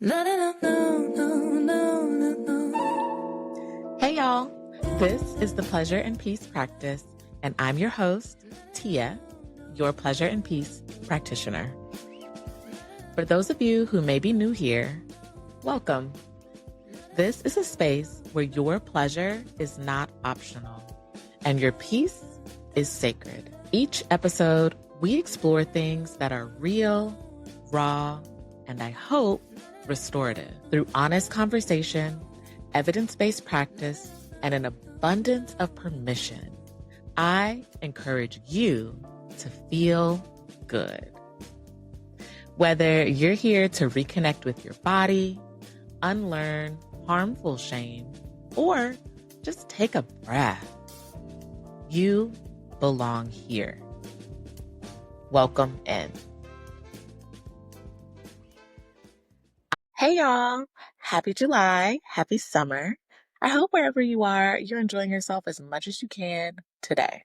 No, no, no, no, no, no, no. Hey, y'all. This is the Pleasure and Peace Practice, and I'm your host, Tia, your Pleasure and Peace practitioner. For those of you who may be new here, welcome. This is a space where your pleasure is not optional and your peace is sacred. Each episode, we explore things that are real, raw, and I hope restorative. Through honest conversation, evidence-based practice, and an abundance of permission, I encourage you to feel good. Whether you're here to reconnect with your body, unlearn harmful shame, or just take a breath, you belong here. Welcome in. Hey, y'all. Happy July. Happy summer. I hope wherever you are, you're enjoying yourself as much as you can today.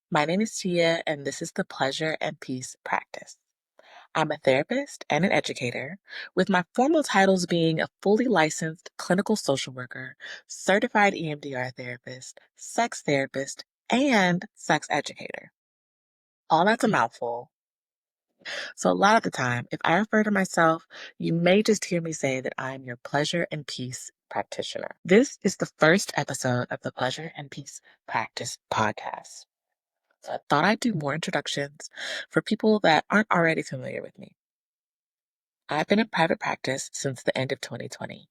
My name is Tia, and this is the Pleasure and Peace Practice. I'm a therapist and an educator, with my formal titles being a fully licensed clinical social worker, certified EMDR therapist, sex therapist, and sex educator. All that's a mouthful. So a lot of the time, if I refer to myself, you may just hear me say that I'm your pleasure and peace practitioner. This is the first episode of the Pleasure and Peace Practice podcast. So I thought I'd do more introductions for people that aren't already familiar with me. I've been in private practice since the end of 2020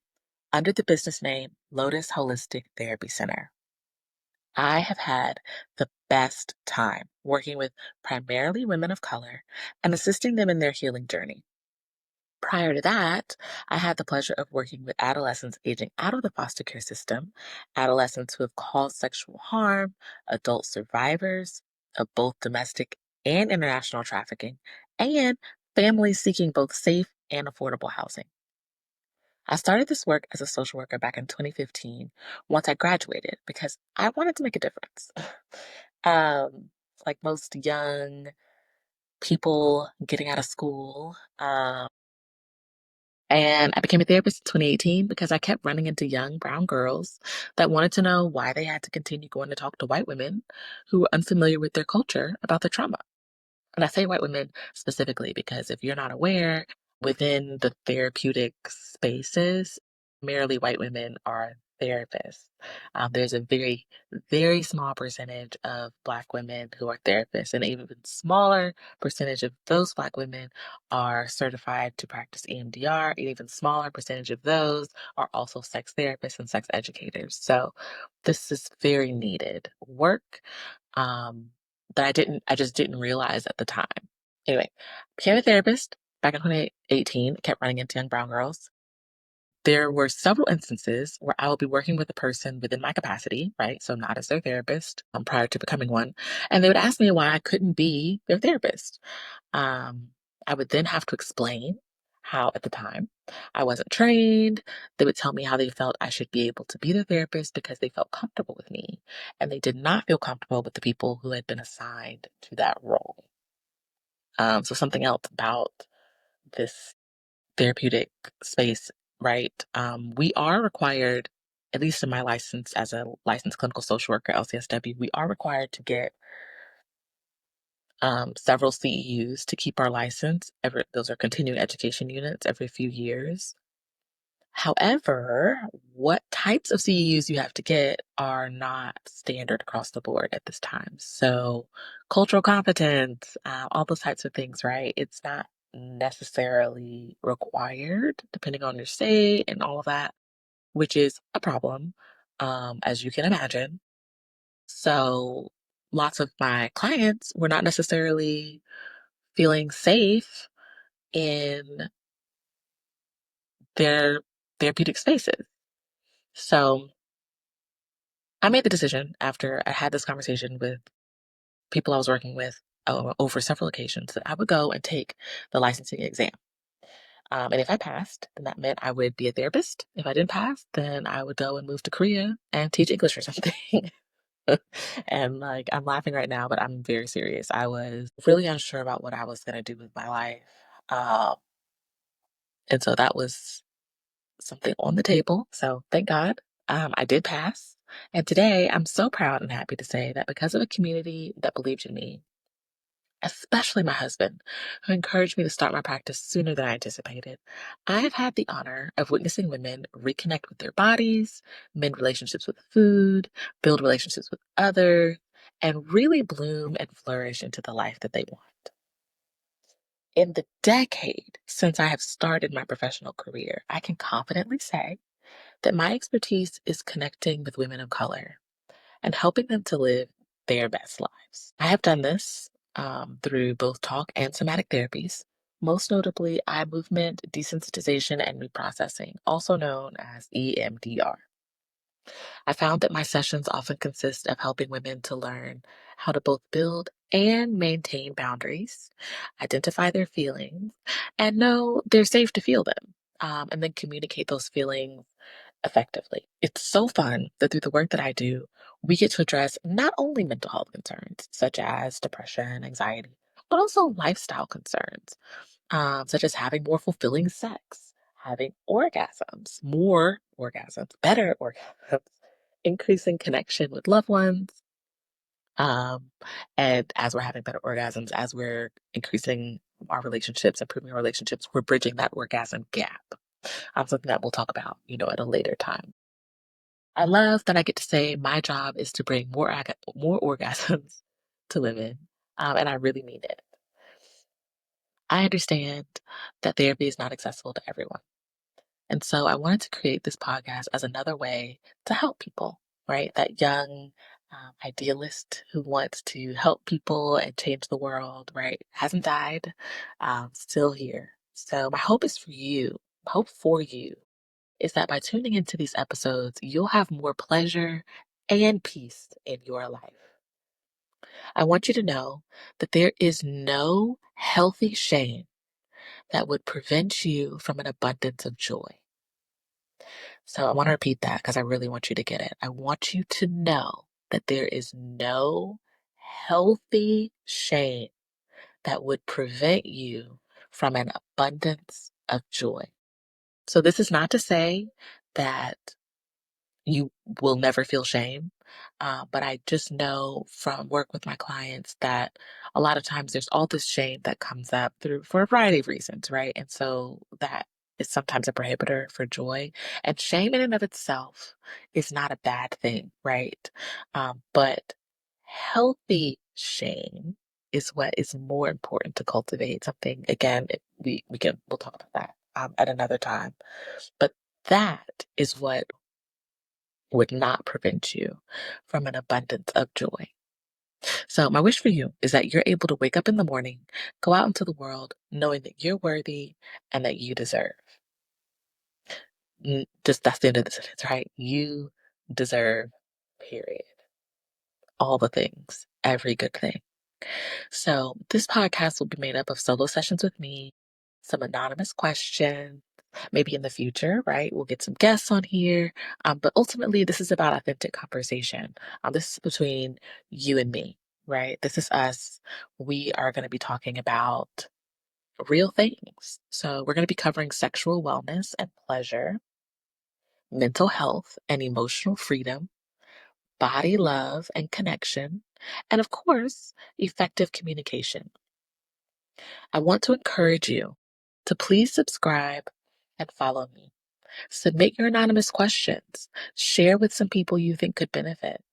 under the business name Lotus Holistic Therapy Center. I have had the best time working with primarily women of color and assisting them in their healing journey. Prior to that, I had the pleasure of working with adolescents aging out of the foster care system, adolescents who have caused sexual harm, adult survivors of both domestic and international trafficking, and families seeking both safe and affordable housing. I started this work as a social worker back in 2015 once I graduated because I wanted to make a difference. um, like most young people getting out of school, and I became a therapist in 2018 because I kept running into young brown girls that wanted to know why they had to continue going to talk to white women who were unfamiliar with their culture about their trauma. And I say white women specifically because if you're not aware, within the therapeutic spaces, merely white women are therapists. There's a very, very small percentage of Black women who are therapists, and an even smaller percentage of those Black women are certified to practice EMDR. An even smaller percentage of those are also sex therapists and sex educators. So this is very needed work. Um, that I just didn't realize at the time. Anyway, became a therapist back in 2018, kept running into young brown girls. There were several instances where I would be working with a person within my capacity, right? So not as their therapist, prior to becoming one. And they would ask me why I couldn't be their therapist. Um, I would then have to explain how, at the time, I wasn't trained. They would tell me how they felt I should be able to be their therapist because they felt comfortable with me. And they did not feel comfortable with the people who had been assigned to that role. So something else about this therapeutic space, right? We are required, at least in my license as a licensed clinical social worker, LCSW, we are required to get several CEUs to keep our license. Those are continuing education units every few years. However, what types of CEUs you have to get are not standard across the board at this time. So, cultural competence, all those types of things, right? It's not necessarily required depending on your state and all of that, which is a problem, as you can imagine. So, lots of my clients were not necessarily feeling safe in their therapeutic spaces. So, I made the decision after I had this conversation with people I was working with over several occasions that I would go and take the licensing exam. And if I passed, then that meant I would be a therapist. If I didn't pass, then I would go and move to Korea and teach English or something. And like, I'm laughing right now, but I'm very serious. I was really unsure about what I was going to do with my life. Um, And so that was something on the table. So thank God I did pass. And today I'm so proud and happy to say that because of a community that believed in me, especially my husband, who encouraged me to start my practice sooner than I anticipated, I have had the honor of witnessing women reconnect with their bodies, mend relationships with food, build relationships with others, and really bloom and flourish into the life that they want. In the decade since I have started my professional career, I can confidently say that my expertise is connecting with women of color and helping them to live their best lives. I have done this through both talk and somatic therapies, most notably eye movement, desensitization, and reprocessing, also known as EMDR. I found that my sessions often consist of helping women to learn how to both build and maintain boundaries, identify their feelings, and know they're safe to feel them, and then communicate those feelings effectively. It's so fun that through the work that I do, we get to address not only mental health concerns such as depression, anxiety, but also lifestyle concerns, such as having more fulfilling sex, having orgasms, more orgasms, better orgasms, increasing connection with loved ones. Um, and as we're having better orgasms, as we're increasing our relationships, improving our relationships, we're bridging that orgasm gap. Something that we'll talk about, at a later time. I love that I get to say my job is to bring more orgasms to women, and I really mean it. I understand that therapy is not accessible to everyone. And so I wanted to create this podcast as another way to help people, right? That young idealist who wants to help people and change the world, right? Hasn't died, still here. So my hope is for you, hope for you is that by tuning into these episodes, you'll have more pleasure and peace in your life. I want you to know that there is no healthy shame that would prevent you from an abundance of joy. So I want to repeat that because I really want you to get it. I want you to know that there is no healthy shame that would prevent you from an abundance of joy. So this is not to say that you will never feel shame. But I just know from work with my clients that a lot of times there's all this shame that comes up through for a variety of reasons, right? And so that is sometimes a prohibitor for joy. And shame in and of itself is not a bad thing, right? But healthy shame is what is more important to cultivate. Something again, we'll talk about that at another time. But that is what would not prevent you from an abundance of joy. So, my wish for you is that you're able to wake up in the morning, go out into the world, knowing that you're worthy and that you deserve. Just that's the end of the sentence, right? You deserve, period. All the things, every good thing. So, this podcast will be made up of solo sessions with me, some anonymous questions. Maybe in the future, right? We'll get some guests on here. But ultimately, this is about authentic conversation. This is between you and me, right? This is us. We are going to be talking about real things. So, we're going to be covering sexual wellness and pleasure, mental health and emotional freedom, body love and connection, and of course, effective communication. I want to encourage you to please subscribe and follow me. Submit your anonymous questions. Share with some people you think could benefit.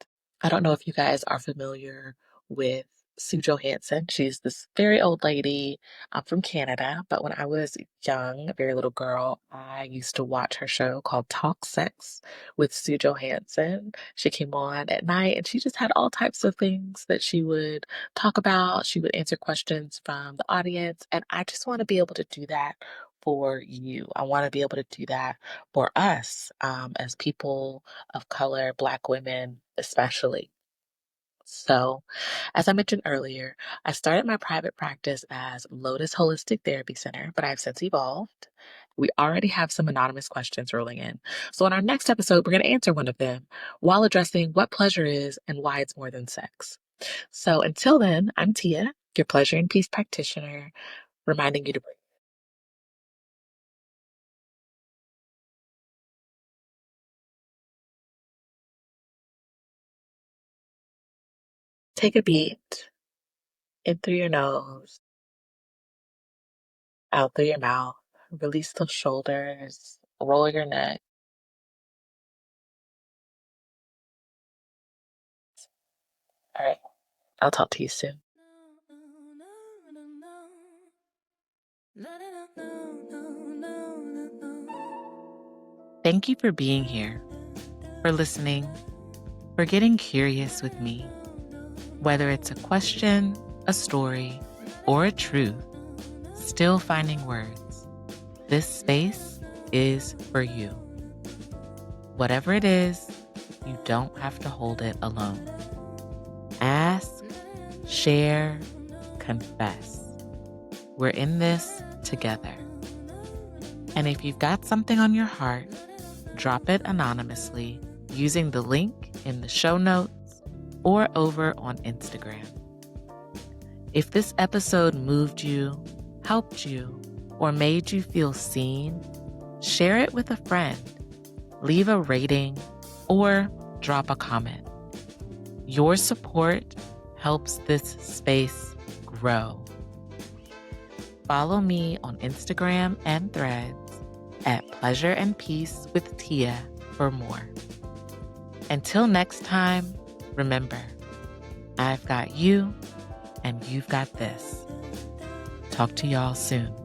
I don't know if you guys are familiar with Sue Johansson. She's this very old lady from Canada. But when I was young, a very little girl, I used to watch her show called Talk Sex with Sue Johansson. She came on at night and she just had all types of things that she would talk about. She would answer questions from the audience. And I just want to be able to do that for you. I want to be able to do that for us as people of color, Black women especially. So, as I mentioned earlier, I started my private practice as Lotus Holistic Therapy Center, but I've since evolved. We already have some anonymous questions rolling in. So, in our next episode, we're going to answer one of them while addressing what pleasure is and why it's more than sex. So, until then, I'm Tia, your pleasure and peace practitioner, reminding you to Take a beat in through your nose, out through your mouth. Release those shoulders, roll your neck. All right, I'll talk to you soon. Thank you for being here, for listening, for getting curious with me. Whether it's a question, a story, or a truth, still finding words, this space is for you. Whatever it is, you don't have to hold it alone. Ask, share, confess. We're in this together. And if you've got something on your heart, drop it anonymously using the link in the show notes or over on Instagram. If this episode moved you, helped you, or made you feel seen, share it with a friend, leave a rating, or drop a comment. Your support helps this space grow. Follow me on Instagram and Threads at Pleasure and Peace with Tia for more. Until next time, remember, I've got you and you've got this. Talk to y'all soon.